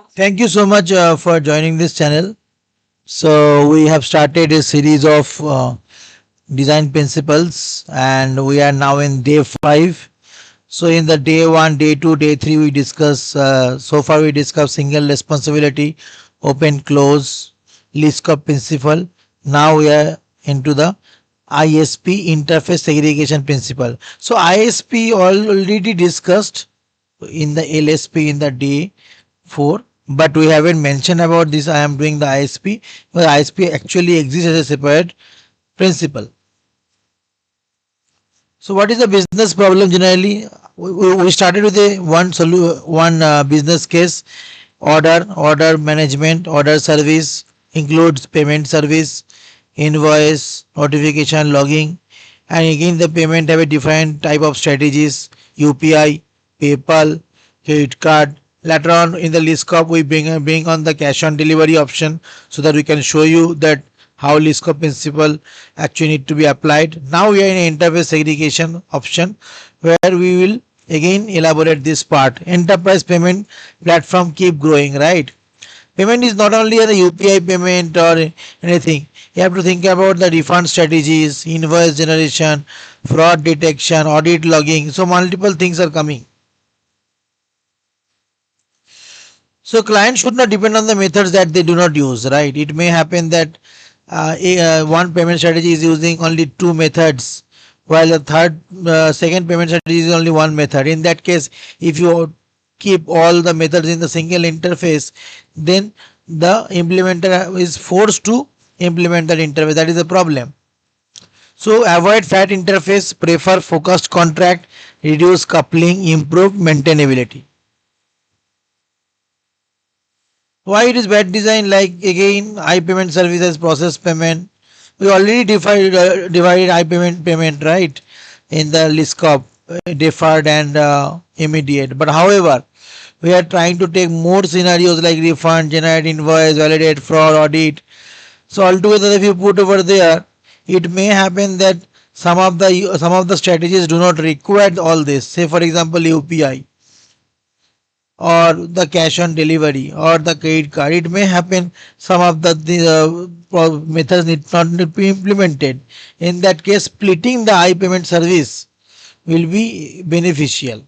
Thank you so much for joining this channel. So we have started a series of design principles, and we are now in day 5. So in the day 1, day 2, day 3 we discuss, so far we discussed single responsibility, open close, least scope principle. Now we are into the ISP, interface segregation principle. So ISP already discussed in the LSP in the day 4, but we haven't mentioned about this. I am doing the ISP, but ISP actually exists as a separate principle. So what is the business problem generally? We started with a one business case. Order management, order service includes payment service, invoice, notification, logging, and again the payment have a different type of strategies: UPI, PayPal, credit card. Later on in the list scope we bring on the cash on delivery option, so that we can show you that how list scope principle actually need to be applied. Now we are in interface segregation option, where we will again elaborate this part. Enterprise payment platform keep growing, right? Payment is not only the UPI payment or anything. You have to think about the refund strategies, invoice generation, fraud detection, audit logging. So multiple things are coming. So client should not depend on the methods that they do not use, right? It may happen that one payment strategy is using only two methods, while the second payment strategy is only one method. In that case, if you keep all the methods in the single interface, then the implementer is forced to implement that interface. That is the problem. So avoid fat interface, prefer focused contract, reduce coupling, improve maintainability. Why it is bad design? Like again, I payment services, process payment. We already divided I payment right in the list scope, deferred and immediate. But however, we are trying to take more scenarios like refund, generate invoice, validate, fraud, audit. So altogether, if you put over there, it may happen that some of the strategies do not require all this. Say for example, UPI or the cash on delivery or the credit card. It may happen some of the methods need not need to be implemented. In that case, splitting the I-payment service will be beneficial.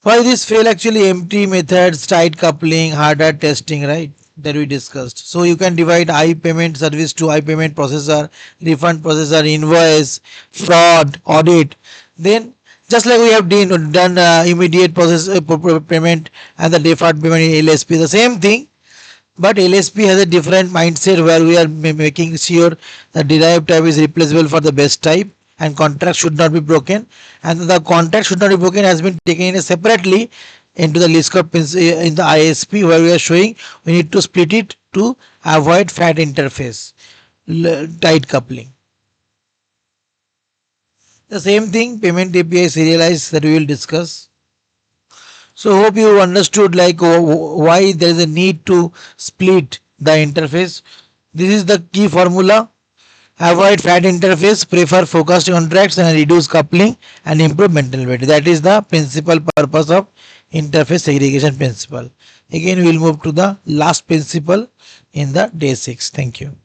Why this fail? Actually empty methods, tight coupling, harder testing, right? That we discussed. So you can divide I-payment service to I-payment processor, refund processor, invoice, fraud, audit. Then just like we have done immediate payment and the deferred payment in LSP, the same thing, but LSP has a different mindset where we are making sure the derived type is replaceable for the best type, and contract should not be broken, and the contract should not be broken has been taken in separately into the list scope in the ISP, where we are showing we need to split it to avoid fat interface, tight coupling. The same thing, payment API serialized, that we will discuss. So hope you understood like why there is a need to split the interface. This is the key formula. Avoid fat interface, prefer focused contracts, and reduce coupling and improve maintainability. That is the principal purpose of interface segregation principle. Again we will move to the last principle in the day 6. Thank you.